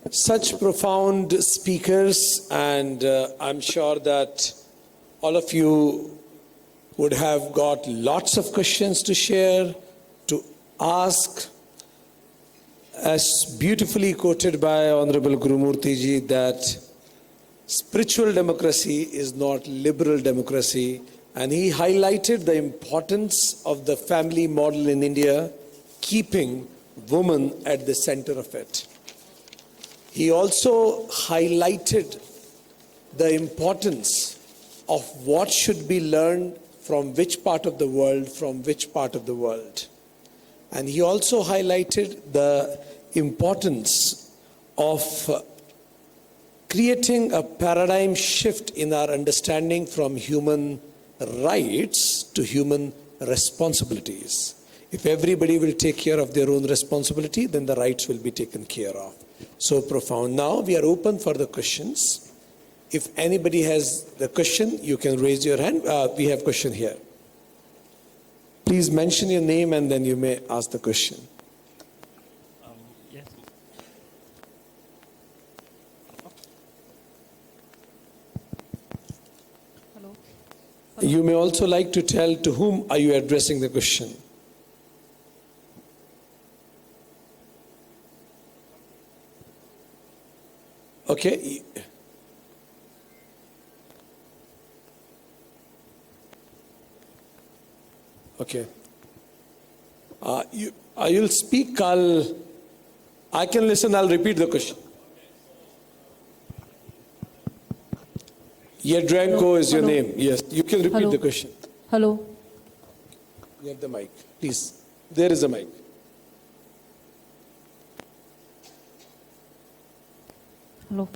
Such profound speakers, and I'm sure that all of you would have got lots of questions to share, to ask. As beautifully quoted by Honorable Gurumurthy ji, that spiritual democracy is not liberal democracy, and he highlighted the importance of the family model in India, keeping women at the center of it. He also highlighted the importance of what should be learned from which part of the world, And he also highlighted the importance of creating a paradigm shift in our understanding from human rights to human responsibilities. If everybody will take care of their own responsibility, then the rights will be taken care of. So profound. Now we are open for the questions. If anybody has the question, you can raise your hand. We have question here. Please mention your name and then you may ask the question. Yes. Hello. You may also like to tell to whom are you addressing the question. Okay. Okay. You'll speak. I can listen. I'll repeat the question. Yedranko is your name. Yes, you can repeat Hello. the question. Hello. You have the mic, please. There is a mic. Hello.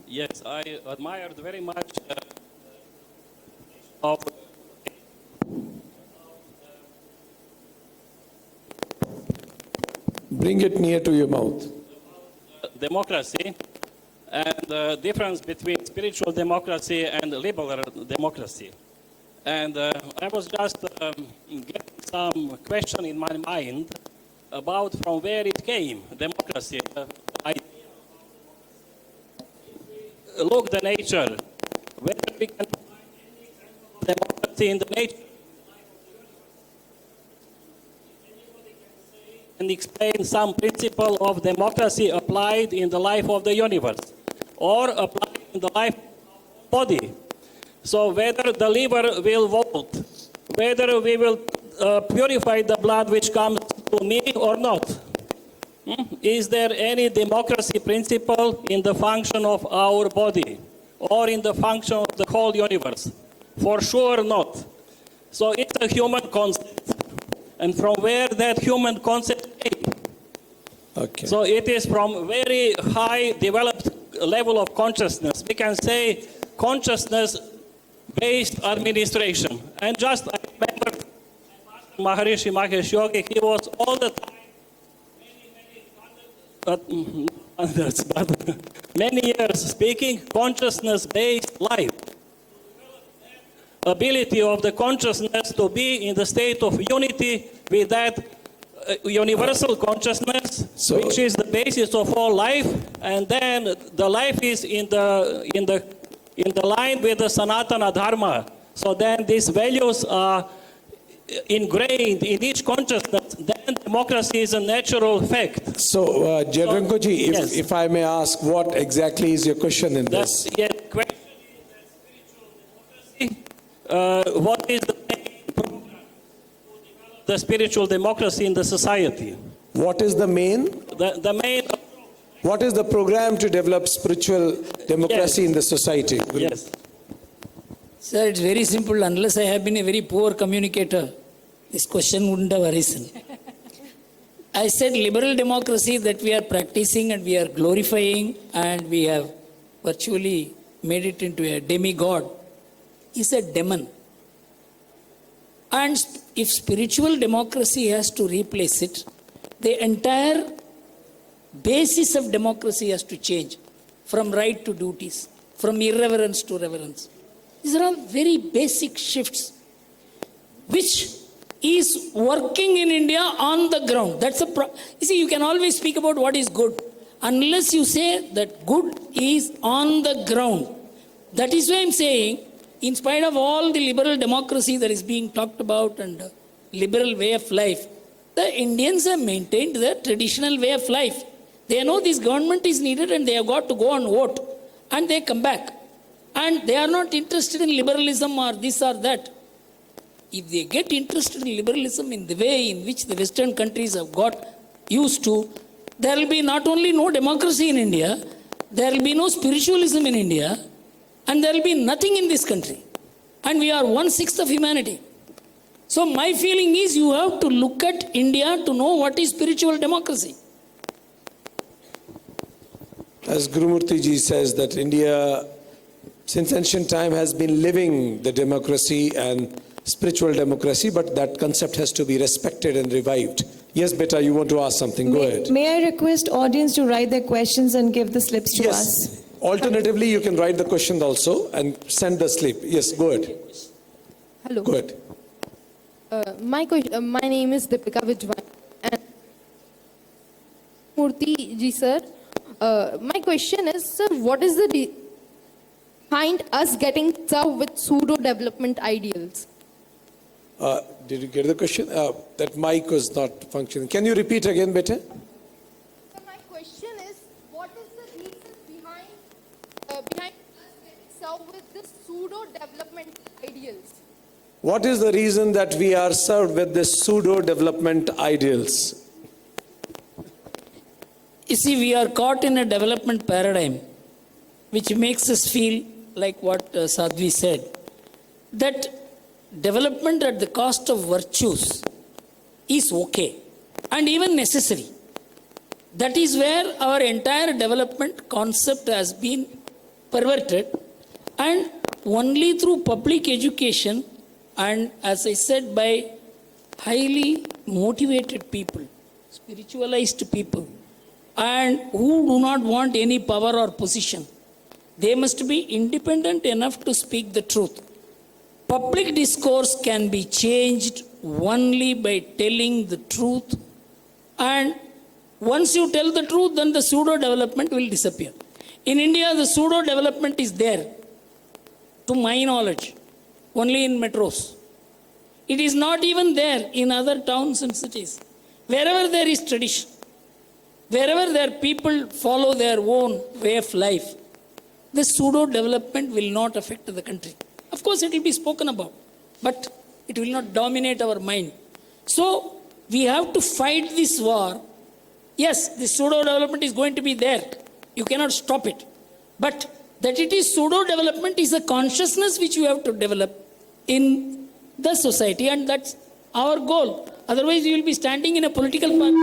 Yes, I admired very much of Bring it near to your mouth. democracy and the difference between spiritual democracy and liberal democracy. And I was just getting some question in my mind about from where it came, democracy. Look the nature, whether we can find any example of democracy in the nature. Anybody can say and explain some principle of democracy applied in the life of the universe or applied in the life of the body. So whether the liver will vote, whether we will purify the blood which comes to me or not. Is there any democracy principle in the function of our body or in the function of the whole universe? For sure not. So it's a human concept. And from where that human concept came? Okay. So it is from very high developed level of consciousness. We can say consciousness-based administration. And just I remember Maharishi Mahesh Yogi, he was all the time many years speaking consciousness-based life. Ability of the consciousness to be in the state of unity with that universal consciousness, which is the basis of all life, and then the life is in the line with the Sanatana Dharma. So then these values are ingrained in each consciousness, then democracy is a natural fact. So, Jadrankoji, yes. if I may ask, what exactly is your question in this? The question is that spiritual democracy, what is the main program to develop the spiritual democracy in the society? What is the main? The main... What is the program to develop spiritual democracy in the society? Yes. Sir, it's very simple. Unless I have been a very poor communicator, this question wouldn't have arisen. I said liberal democracy that we are practicing and we are glorifying and we have virtually made it into a demigod is a demon. And if spiritual democracy has to replace it, the entire basis of democracy has to change from right to duties, from irreverence to reverence. These are all very basic shifts which is working in India on the ground. That's a you see, you can always speak about what is good unless you say that good is on the ground. That is why I'm saying, in spite of all the liberal democracy that is being talked about and liberal way of life, the Indians have maintained their traditional way of life. They know this government is needed and they have got to go and vote, and they come back. And they are not interested in liberalism or this or that. If they get interested in liberalism in the way in which the Western countries have got used to, there will be not only no democracy in India, there will be no spiritualism in India, and there will be nothing in this country. And we are 1/6 of humanity. So my feeling is you have to look at India to know what is spiritual democracy. As Gurumurthy ji says that India, since ancient time, has been living the democracy and spiritual democracy, but that concept has to be respected and revived. Yes, beta, you want to ask something? Go ahead. May I request audience to write their questions and give the slips to us? Yes. Alternatively, you can write the question also and send the slip. Yes, go ahead. Hello. Go ahead. My name is Deepika Vijwan. And Murthy ji sir, my question is, sir, what is the behind us getting served with pseudo development ideals? Did you get the question? That mic was not functioning. Can you repeat again, beta? So my question is, what is the reason behind us getting served with this pseudo development ideals? What is the reason that we are served with this pseudo-development ideals? You see, we are caught in a development paradigm which makes us feel like what Sadhvi said, that development at the cost of virtues is okay and even necessary. That is where our entire development concept has been perverted, and only through public education and, as I said, by highly motivated people, spiritualized people, and who do not want any power or position. They must be independent enough to speak the truth. Public discourse can be changed only by telling the truth, and once you tell the truth, then the pseudo development will disappear. In India, the pseudo development is there, to my knowledge, only in metros. It is not even there in other towns and cities. Wherever there is tradition, wherever their people follow their own way of life, the pseudo development will not affect the country. Of course, it will be spoken about, but it will not dominate our mind. So, we have to fight this war. Yes, the pseudo development is going to be there. You cannot stop it. But that it is pseudo development is a consciousness which you have to develop in the society, and that's our goal. Otherwise, you will be standing in a political party.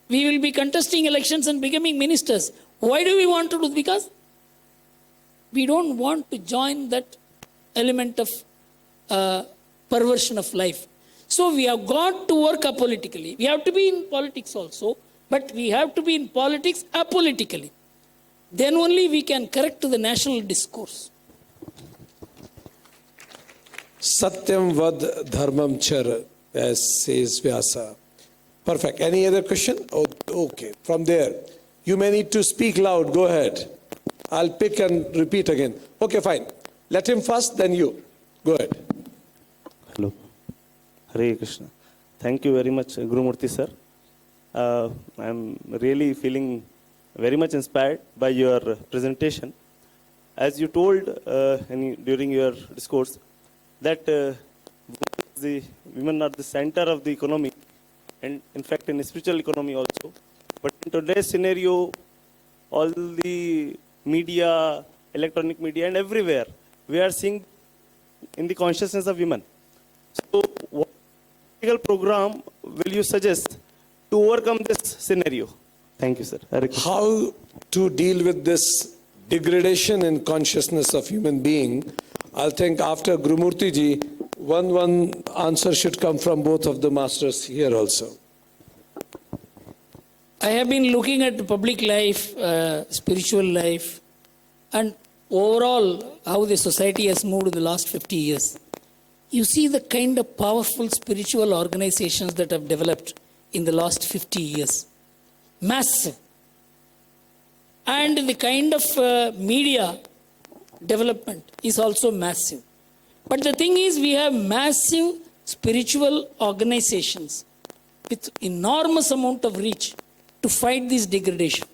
We will be contesting elections and becoming ministers. Why do we want to do? Because we don't want to join that element of perversion of life. So we have got to work apolitically. We have to be in politics also, but we have to be in politics apolitically. Then only we can correct the national discourse. Satyam vad dharmam char, as says Vyasa. Perfect. Any other question? Oh, okay. From there, you may need to speak loud. Go ahead. I'll pick and repeat again. Okay, fine. Let him first, then you. Go ahead. Hello. Hare Krishna. Thank you very much, Gurumurthy sir. I'm really feeling very much inspired by your presentation. As you told during your discourse, that the women are the center of the economy, and in fact in spiritual economy also. But in today's scenario, all the media, electronic media and everywhere, we are seeing in the consciousness of women. So what political program will you suggest to overcome this scenario? Thank you, sir. Hare Krishna. How to deal with this degradation in consciousness of human being? I think after Gurumurthy ji, one answer should come from both of the masters here also. I have been looking at public life, spiritual life, and overall how the society has moved in the last 50 years. You see the kind of powerful spiritual organizations that have developed in the last 50 years. Massive. And the kind of media development is also massive. But the thing is, we have massive spiritual organizations with enormous amount of reach to fight this degradation.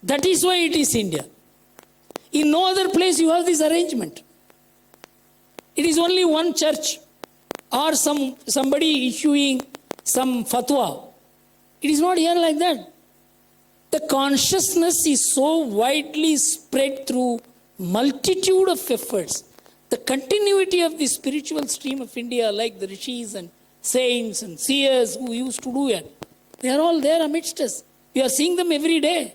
That is why it is India. In no other place you have this arrangement. It is only one church or somebody issuing some fatwa. It is not here like that. The consciousness is so widely spread through multitude of efforts. The continuity of the spiritual stream of India, like the rishis and saints and seers who used to do it, they are all there amidst us. We are seeing them every day.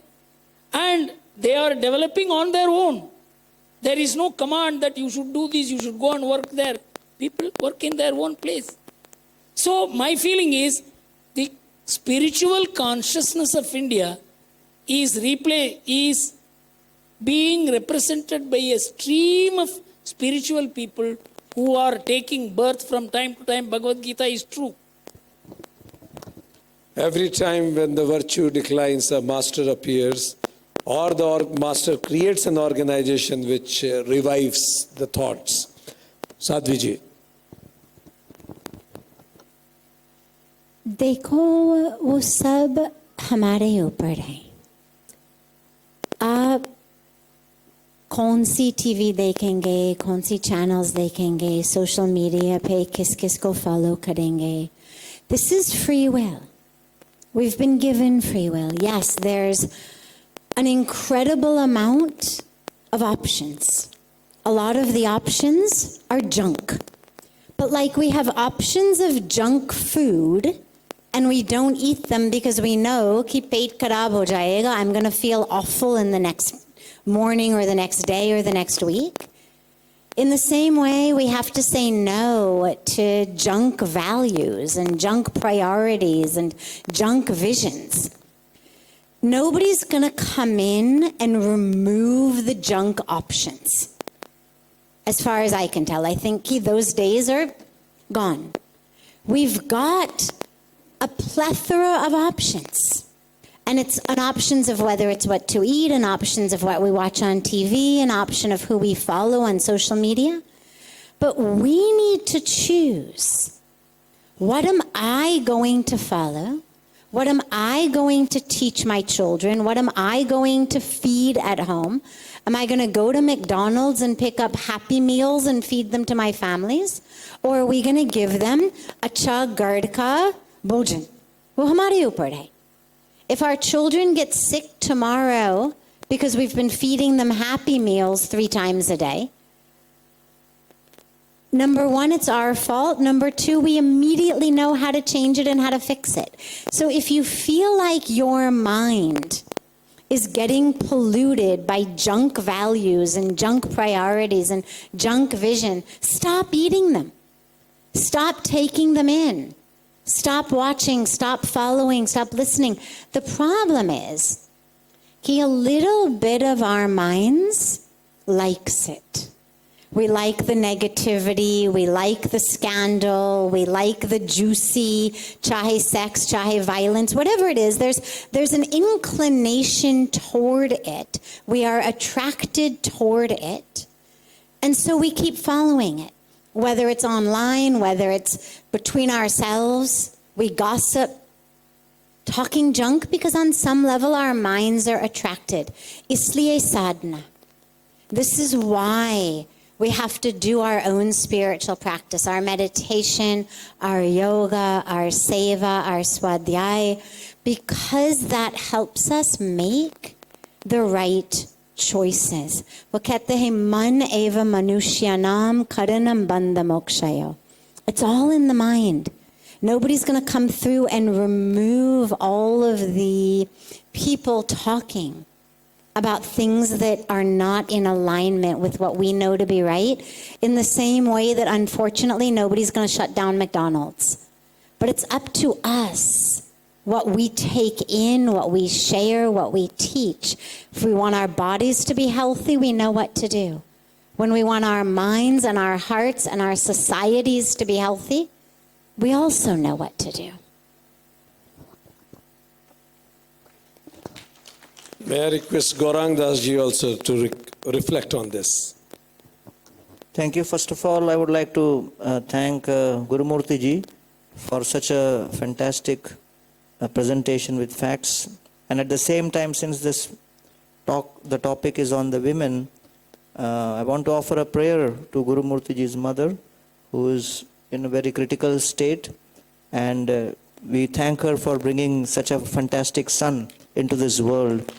And they are developing on their own. There is no command that you should do this, you should go and work there. People work in their own place. So my feeling is the spiritual consciousness of India is being represented by a stream of spiritual people who are taking birth from time to time. Bhagavad Gita is true. Every time when the virtue declines, a master appears, or the master creates an organization which revives the thoughts. Sadhvi ji. देखो वो सब हमारे ऊपर है. आप कौन सी TV देखेंगे, कौन सी चैनल्स देखेंगे, सोशल मीडिया पे किस किस को फॉलो करेंगे. This is free will. We've been given free will. Yes, there's an incredible amount of options. A lot of the options are junk. But like we have options of junk food and we don't eat them because we know ki pet kharab ho jayega, I'm going to feel awful in the next morning or the next day or the next week. In the same way, we have to say no to junk values and junk priorities and junk visions. Nobody's going to come in and remove the junk options. As far as I can tell, I think those days are gone. We've got a plethora of options. And it's an options of whether it's what to eat, an options of what we watch on TV, an option of who we follow on social media. But we need to choose. What am I going to follow? What am I going to teach my children? What am I going to feed at home? Am I going to go to McDonald's and pick up Happy Meals and feed them to my families? Or are we going to give them acha gard ka bhojan? Wo hamare upar hai. If our children get sick tomorrow because we've been feeding them Happy Meals 3 times a day, number one, it's our fault. Number two, we immediately know how to change it and how to fix it. So if you feel like your mind is getting polluted by junk values and junk priorities and junk vision, stop eating them. Stop taking them in. Stop watching, stop following, stop listening. The problem is, a little bit of our minds likes it. We like the negativity, we like the scandal, we like the juicy, chahe sex, chahe violence, whatever it is, there's an inclination toward it. We are attracted toward it. And so we keep following it. Whether it's online, whether it's between ourselves, we gossip, talking junk, because on some level our minds are attracted. Isliye sadhana. This is why we have to do our own spiritual practice, our meditation, our yoga, our seva, our swadhyay, because that helps us make the right choices. वो कहते हैं मन एव मनुष्यानाम karanam bandha mokshayo. It's all in the mind. Nobody's going to come through and remove all of the people talking about things that are not in alignment with what we know to be right, in the same way that unfortunately nobody's going to shut down McDonald's. But it's up to us what we take in, what we share, what we teach. If we want our bodies to be healthy, we know what to do. when we want our minds and our hearts and our societies to be healthy, we also know what to do. May I request Gaurang Das ji also to reflect on this? Thank you. First of all, I would like to thank Gurumurthy ji for such a fantastic presentation with facts. And at the same time, since the topic is on the women, I want to offer a prayer to Gurumurthy ji's mother, who is in a very critical state. And we thank her for bringing such a fantastic son into this world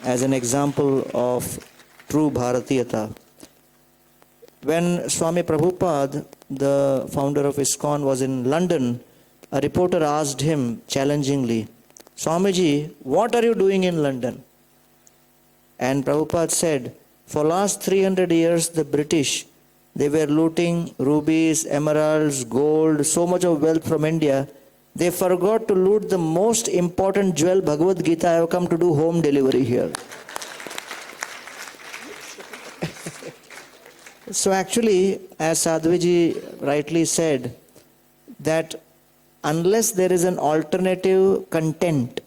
as an example of true Bharatiyata. When Swami Prabhupada, the founder of ISKCON, was in London, a reporter asked him challengingly, "Swamiji, what are you doing in London?" And Prabhupada said, "For last 300 years, the British, they were looting rubies, emeralds, gold, so much of wealth from India. They forgot to loot the most important jewel, Bhagavad Gita. I have come to do home delivery here." So actually, as Sadhvi rightly said, that unless there is an alternative content,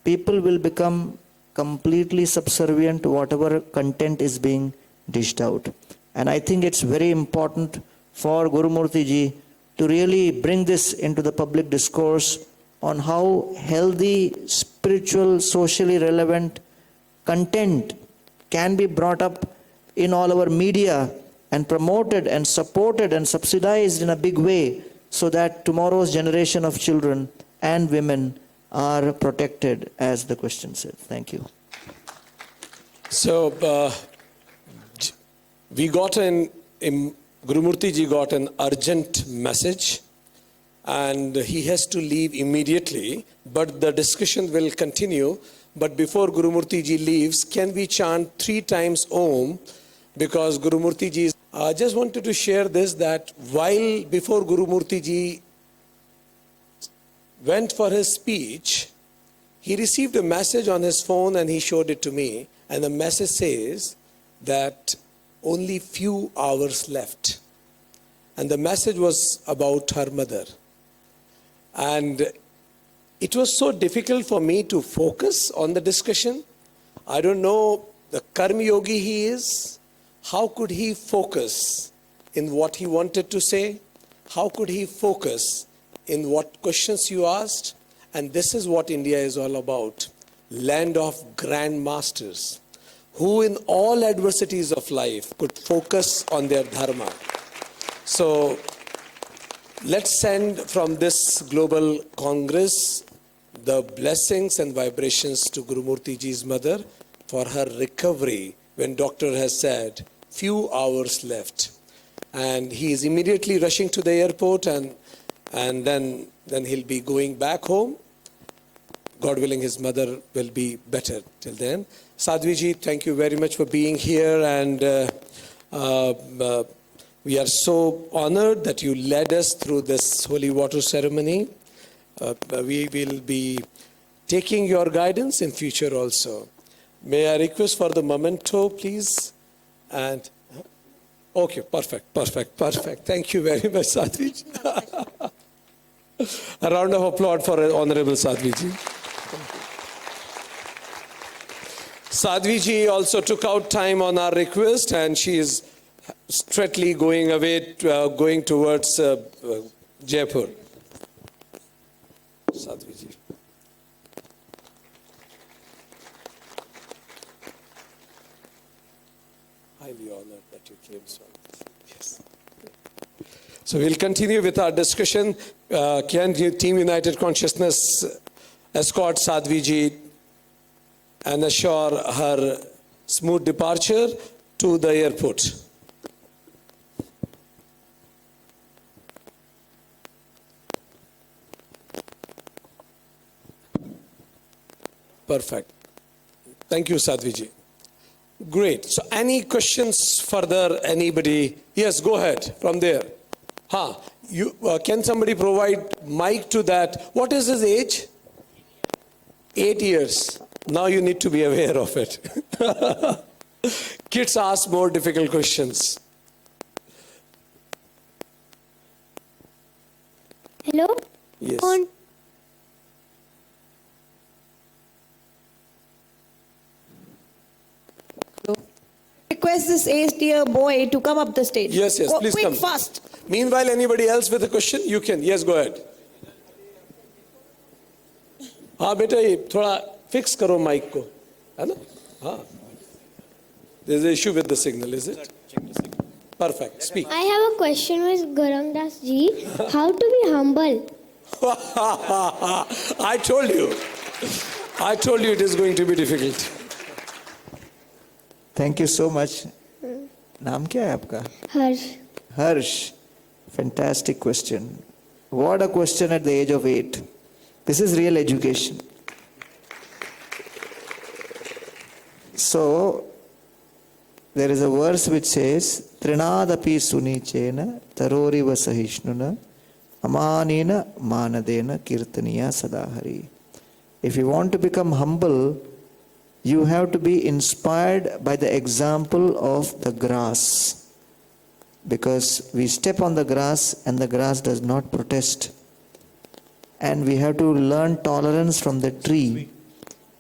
people will become completely subservient to whatever content is being dished out. And I think it's very important for Gurumurthy ji to really bring this into the public discourse on how healthy, spiritual, socially relevant content can be brought up in all our media and promoted and supported and subsidized in a big way, so that tomorrow's generation of children and women are protected, as the question said. Thank you. So, we got Gurumurthy ji got an urgent message, and he has to leave immediately, but the discussion will continue. But before Gurumurthy ji leaves, can we chant 3 times Om? Because Gurumurthy ji, I just wanted to share this, that while before Gurumurthy ji went for his speech, he received a message on his phone and he showed it to me. And the message says that only few hours left. And the message was about her mother. And it was so difficult for me to focus on the discussion. I don't know, the Karma Yogi he is, how could he focus in what he wanted to say? How could he focus in what questions you asked? And this is what India is all about. Land of grand masters, who in all adversities of life could focus on their dharma. So let's send from this global congress the blessings and vibrations to Gurumurthy ji's mother for her recovery, when doctor has said few hours left. And he is immediately rushing to the airport, and then he'll be going back home. God willing, his mother will be better till then. Sadhvi ji, thank you very much for being here, and we are so honored that you led us through this holy water ceremony. We will be taking your guidance in future also. May I request for the memento, please? And okay, perfect. Thank you very much, Sadhvi ji. A round of applause for Honorable Sadhvi ji. Sadhvi ji also took out time on our request, and she is straightly going away, going towards Jaipur. Sadhvi ji. Highly honored that you came, Swami. Yes. So we'll continue with our discussion. Can Team United Consciousness escort Sadhvi ji and assure her smooth departure to the airport? Perfect. Thank you, Sadhvi ji. Great. So any questions further, anybody? Yes, go ahead from there. Can somebody provide mic to that? What is his age? 8 years. Now you need to be aware of it. Kids ask more difficult questions. Hello? Yes. On. Request this 8-year boy to come up the stage. Yes, Go, please quick, come. fast. Meanwhile, anybody else with a question? You can. Yes, go ahead. हाँ बेटा ये थोड़ा fix करो mic को, है ना? हाँ. There's an issue with the signal, is it? Perfect. Speak. I have a question with Gaurang Das ji. How to be humble? I told you. I told you it is going to be difficult. Thank you so much. नाम क्या है आपका? Harsh. Harsh. Fantastic question. What a question at the age of 8. This is real education. So, there is a verse which says, Trinadapi sunichena taroriva sahishnuna amanina manadena kirtaniya sadahari. If you want to become humble, you have to be inspired by the example of the grass. Because we step on the grass and the grass does not protest. And we have to learn tolerance from the tree.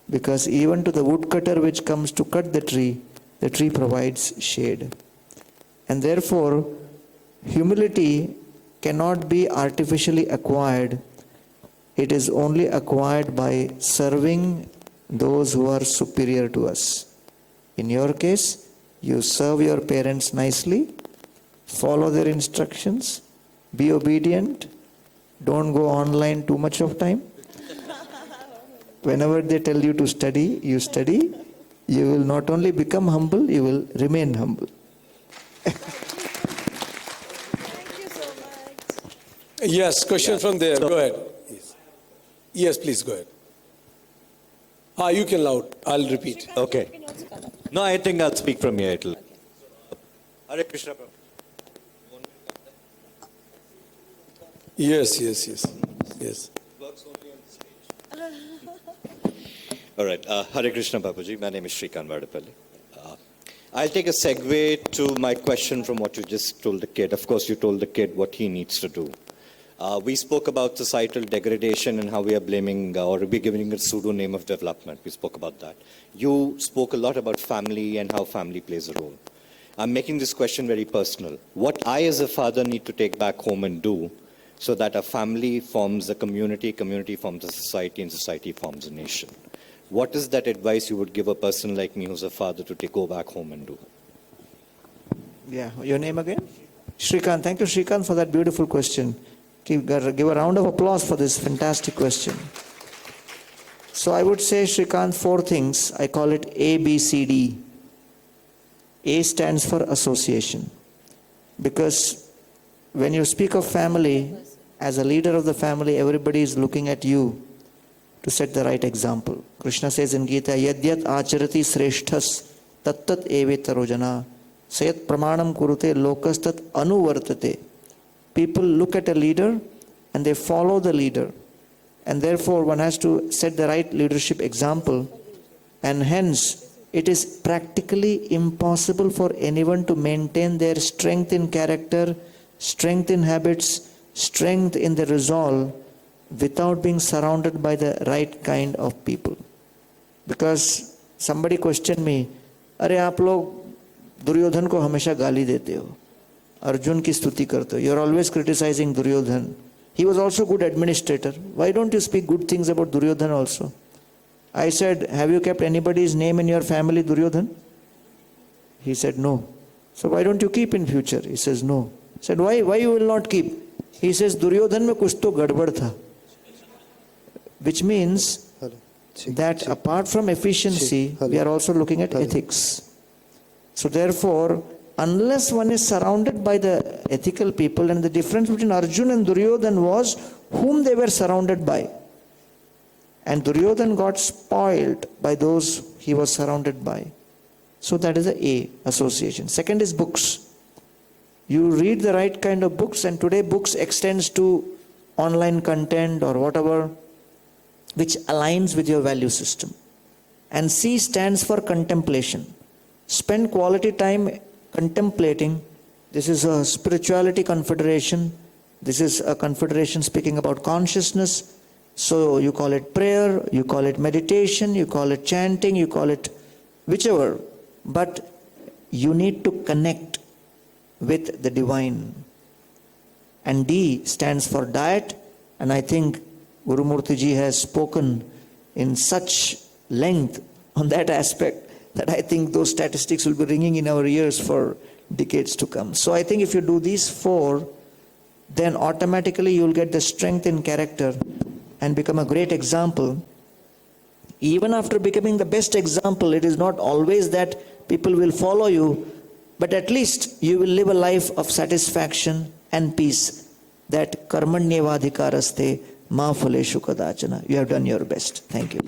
Because even to the woodcutter which comes to cut the tree provides shade. And therefore, humility cannot be artificially acquired. It is only acquired by serving those who are superior to us. In your case, you serve your parents nicely, follow their instructions, be obedient, don't go online too much of time. Whenever they tell you to study, you study. You will not only become humble, you will remain humble. Yes, question from there. Go ahead. Yes, please go ahead. You can loud. I'll repeat. Okay. No, I think I'll speak from here. Hare Krishna. Yes. All right. Hare Krishna, Babuji. My name is Shri. I'll take a segue to my question from what you just told the kid. Of course, you told the kid what he needs to do. We spoke about societal degradation and how we are blaming or we're giving a pseudo name of development. We spoke about that. You spoke a lot about family and how family plays a role. I'm making this question very personal. What I as a father need to take back home and do so that a family forms a community, community forms a society, and society forms a nation. What is that advice you would give a person like me who's a father to go back home and do? Yeah, your name again? Shrikant. Thank you, Shrikant, for that beautiful question. Give a round of applause for this fantastic question. So I would say, Shrikant, 4 things. I call it A, B, C, D. A stands for association. Because when you speak of family, as a leader of the family, everybody is looking at you to set the right example. Krishna says in Gita, Yadyat acharati sreshthas tattat evetaro jana sayat pramanam kurute lokastat anuvartate. People look at a leader and they follow the leader. And therefore one has to set the right leadership example. And hence it is practically impossible for anyone to maintain their strength in character, strength in habits, strength in the resolve without being surrounded by the right kind of people. Because somebody questioned me, अरे आप लोग दुर्योधन को हमेशा गाली देते हो, अर्जुन की स्तुति करते हो. You're always criticizing Duryodhan. He was also good administrator. Why don't you speak good things about Duryodhan also? I said, have you kept anybody's name in your family Duryodhan? He said, no. So why don't you keep in future? He says, no. I said, why you will not keep? He says, Duryodhan mein kuch to gadbad tha. Which means that apart from efficiency, we are also looking at ethics. So therefore, unless one is surrounded by the ethical people, and the difference between Arjun and Duryodhan was whom they were surrounded by. And Duryodhan got spoiled by those he was surrounded by. So that is the A, association. Second is books. You read the right kind of books, and today books extends to online content or whatever which aligns with your value system. And C stands for contemplation. Spend quality time contemplating. This is a spirituality confederation. This is a confederation speaking about consciousness. So you call it prayer, you call it meditation, you call it chanting, you call it whichever. But you need to connect with the divine. And D stands for diet. And I think Gurumurthy ji has spoken in such length on that aspect that I think those statistics will be ringing in our ears for decades to come. So I think if you do these four, then automatically you'll get the strength in character and become a great example. Even after becoming the best example, it is not always that people will follow you, but at least you will live a life of satisfaction and peace. That karmanyevadhikaraste ma phaleshu kadachana. You have done your best. Thank you.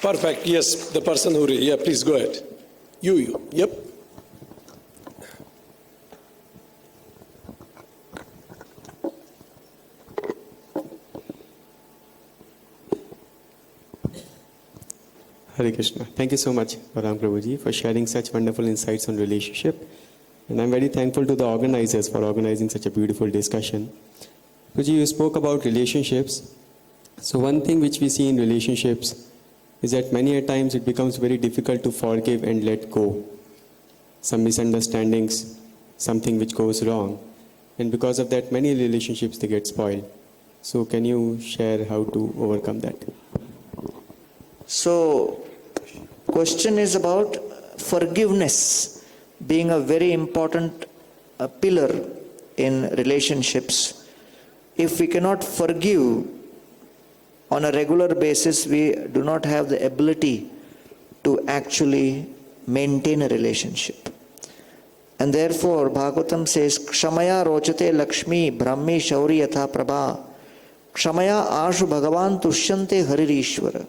Perfect. Yes, the person who, yeah, please go ahead. You. Yep. Hare Krishna. Thank you so much, Gaurang Prabhuji, for sharing such wonderful insights on relationship. And I'm very thankful to the organizers for organizing such a beautiful discussion. Prabhuji, you spoke about relationships. So one thing which we see in relationships is that many a times it becomes very difficult to forgive and let go. Some misunderstandings, something which goes wrong. And because of that, many relationships, they get spoiled. So can you share how to overcome that? So, question is about forgiveness being a very important pillar in relationships. If we cannot forgive on a regular basis, we do not have the ability to actually maintain a relationship. And therefore, Bhagavatam says, Kshamaya rochate Lakshmi Brahmi Shauri Yatha Prabha Kshamaya Ashu Bhagavan Tushyante Haririshwara.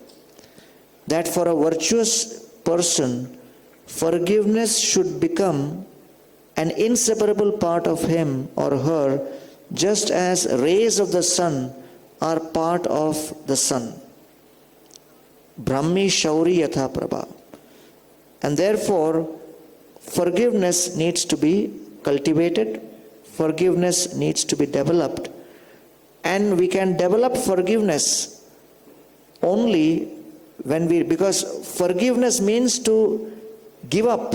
That for a virtuous person, forgiveness should become an inseparable part of him or her, just as rays of the sun are part of the sun. Brahmi Shauri Yatha Prabha. And therefore, forgiveness needs to be cultivated, forgiveness needs to be developed, and we can develop forgiveness only when because forgiveness means to give up.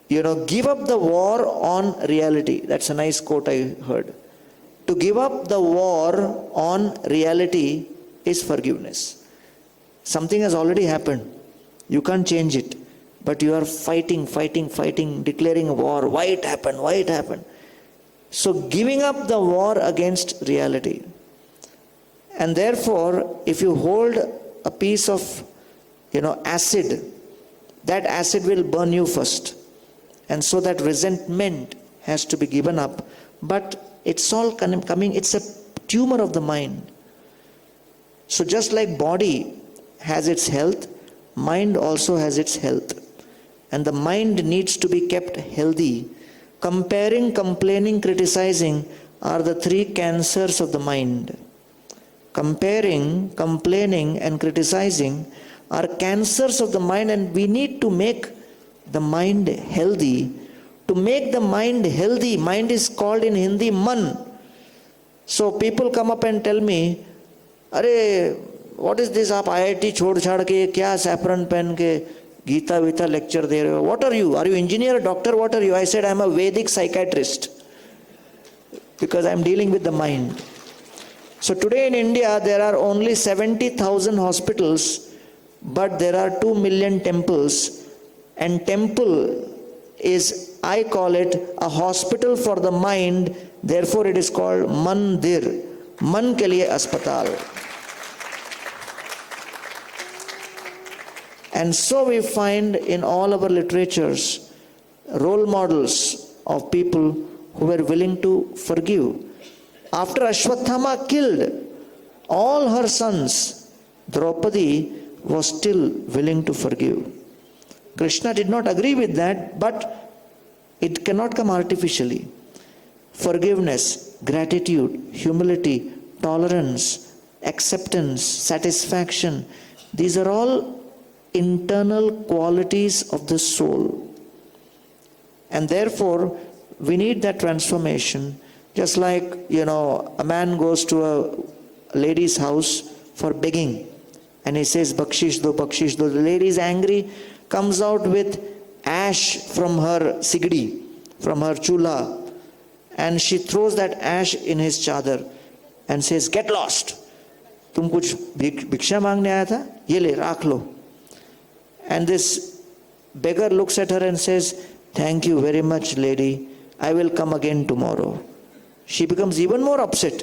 Give up the war on reality. That's a nice quote I heard. To give up the war on reality is forgiveness. Something has already happened. You can't change it. But you are fighting, declaring a war. Why it happened? So giving up the war against reality. And therefore, if you hold a piece of, acid, that acid will burn you first. And so that resentment has to be given up. But it's all coming, it's a tumor of the mind. So just like body has its health, mind also has its health. And the mind needs to be kept healthy. Comparing, complaining, criticizing are the three cancers of the mind. Comparing, complaining, and criticizing are cancers of the mind, and we need to make the mind healthy. To make the mind healthy, mind is called in Hindi man. So people come up and tell me, "Arey, what is this? Aap IIT chhod chhad ke kya saffron pen ke Gita Vita lecture de rahe ho? What are you? Are you engineer, doctor? What are you?" I said, "I am a Vedic psychiatrist because I am dealing with the mind." So today in India, there are only 70,000 hospitals, but there are 2 million temples. And temple is, I call it, a hospital for the mind. Therefore, it is called mandir. Man ke liye aspatal. And so we find in all our literatures role models of people who were willing to forgive. After Ashwatthama killed all her sons, Draupadi was still willing to forgive. Krishna did not agree with that, but it cannot come artificially. Forgiveness, gratitude, humility, tolerance, acceptance, satisfaction, these are all internal qualities of the soul. And therefore, we need that transformation. Just like, a man goes to a lady's house for begging, and he says, Bakshish do, Bakshish do. The lady is angry, comes out with ash from her sigdi, from her chula, and she throws that ash in his chadar and says, get lost. तुम कुछ भिक्षा मांगने आया था, ये ले राख लो. And this beggar looks at her and says, thank you very much, lady. I will come again tomorrow. She becomes even more upset.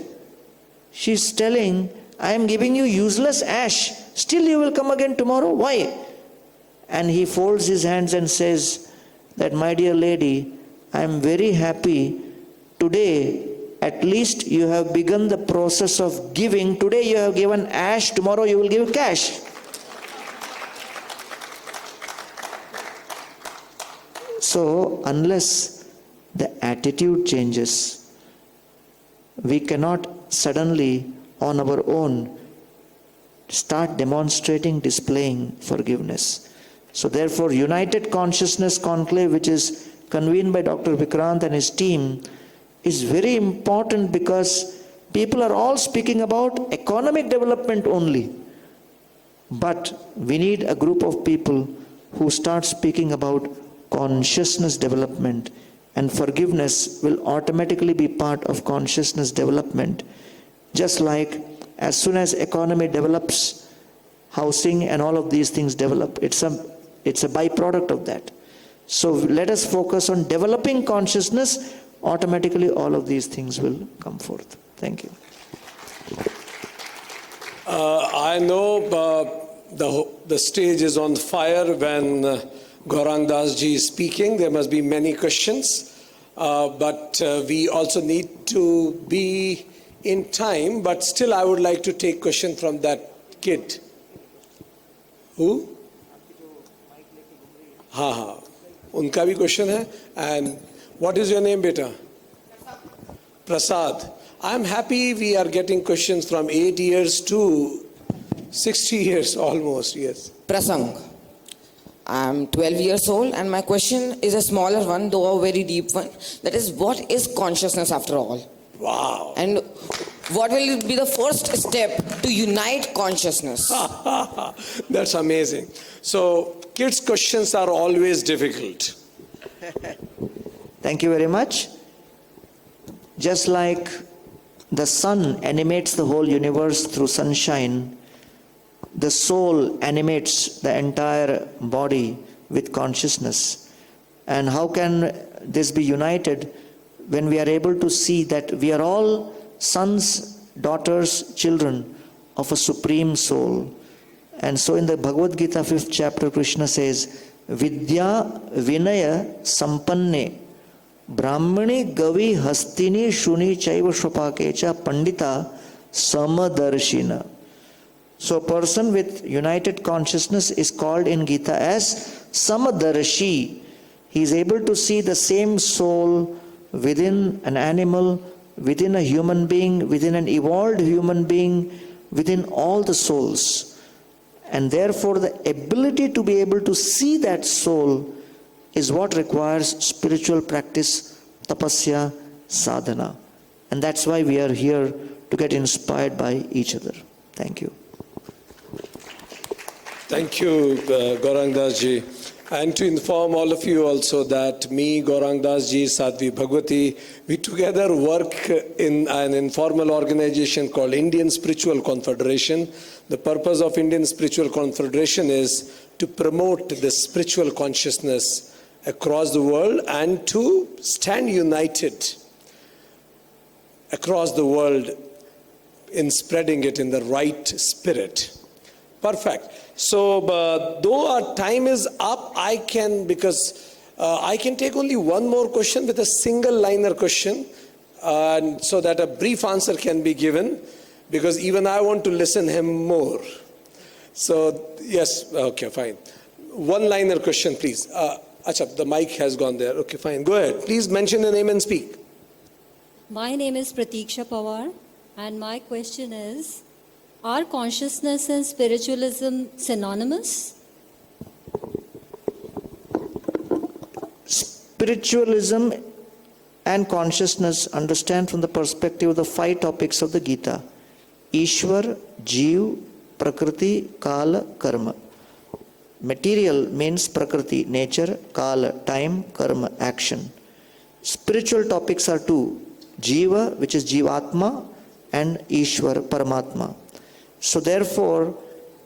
She's telling, I am giving you useless ash. Still you will come again tomorrow? Why? And he folds his hands and says that, my dear lady, I am very happy. Today, at least you have begun the process of giving. Today you have given ash, tomorrow you will give cash. So, unless the attitude changes, we cannot suddenly, on our own, start demonstrating, displaying forgiveness. So therefore, United Consciousness Conclave, which is convened by Dr. Vikrant and his team, is very important because people are all speaking about economic development only. But we need a group of people who start speaking about consciousness development, and forgiveness will automatically be part of consciousness development. Just like as soon as economy develops, housing and all of these things develop. It's a byproduct of that. So let us focus on developing consciousness. Automatically all of these things will come forth. Thank you. I know the stage is on fire when Gaurang Das ji is speaking. There must be many questions, but we also need to be in time. But still I would like to take question from that kid. Who? हाँ, उनका भी question है. And what is your name, beta? Prasad. I am happy we are getting questions from 8 years to 60 years almost, yes. Prasang. I am 12 years old and my question is a smaller one, though a very deep one. That is, what is consciousness after all? Wow. And what will be the first step to unite consciousness? That's amazing. So, kids' questions are always difficult. Thank you very much. Just like the sun animates the whole universe through sunshine, the soul animates the entire body with consciousness. And how can this be united when we are able to see that we are all sons, daughters, children of a supreme soul? And so in the Bhagavad Gita 5th chapter, Krishna says, Vidya Vinaya Sampanne Brahmani Gavi Hastini Shuni Chaiva Shvapakecha Pandita Samadarshina. So a person with united consciousness is called in Gita as Samadarshi. He is able to see the same soul within an animal, within a human being, within an evolved human being, within all the souls. And therefore the ability to be able to see that soul is what requires spiritual practice, tapasya, sadhana. And that's why we are here, to get inspired by each other. Thank you. Thank you, Gaurang Das ji. And to inform all of you also that me, Gaurang Das ji, Sadhvi, Bhagwati, we together work in an informal organization called Indian Spiritual Confederation. The purpose of Indian Spiritual Confederation is to promote the spiritual consciousness across the world and to stand united across the world in spreading it in the right spirit. Perfect. So, though our time is up, I can take only one more question with a single liner question, so that a brief answer can be given, because even I want to listen him more. So, yes, okay, fine. One liner question, please. Acha, the mic has gone there. Okay, fine. Go ahead. Please mention your name and speak. My name is Pratiksha Pawar, and my question is, are consciousness and spiritualism synonymous? spiritualism and consciousness understand from the perspective of the 5 topics of the Gita: Ishwar, Jeev, Prakriti, Kala, Karma. Material means Prakriti, nature; Kala, time; Karma, action. Spiritual topics are 2: Jiva, which is Jivatma, and Ishwar, Paramatma. So therefore,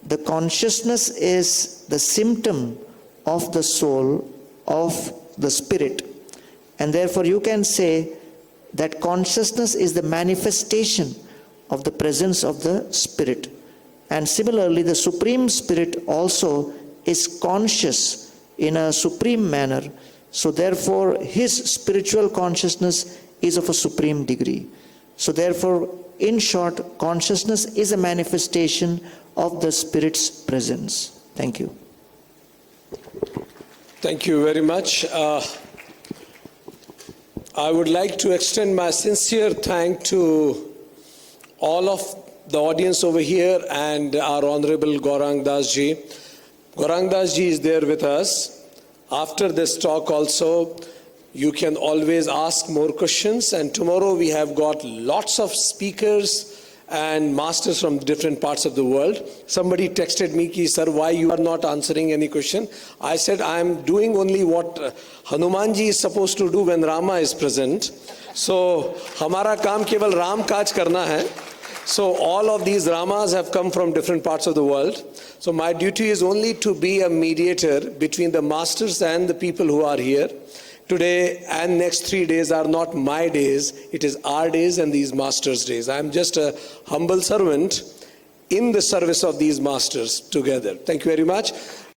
the consciousness is the symptom of the soul, of the spirit. And therefore you can say that consciousness is the manifestation of the presence of the spirit. And similarly, the Supreme Spirit also is conscious in a supreme manner. So therefore, his spiritual consciousness is of a supreme degree. So therefore, in short, consciousness is a manifestation of the Spirit's presence. Thank you. Thank you very much. I would like to extend my sincere thanks to all of the audience over here and our Honorable Gaurang Das Ji. Gaurang Das Ji is there with us. After this talk also, you can always ask more questions, and tomorrow we have got lots of speakers and masters from different parts of the world. Somebody texted me, ki, sir, why you are not answering any question? I said, I am doing only what Hanumanji is supposed to do when Rama is present. So, hamara kaam keval Ram Kaj karna hai. So, all of these Ramas have come from different parts of the world. So, my duty is only to be a mediator between the masters and the people who are here. Today and next 3 days are not my days, it is our days and these masters' days. I am just a humble servant in the service of these masters together. Thank you very much.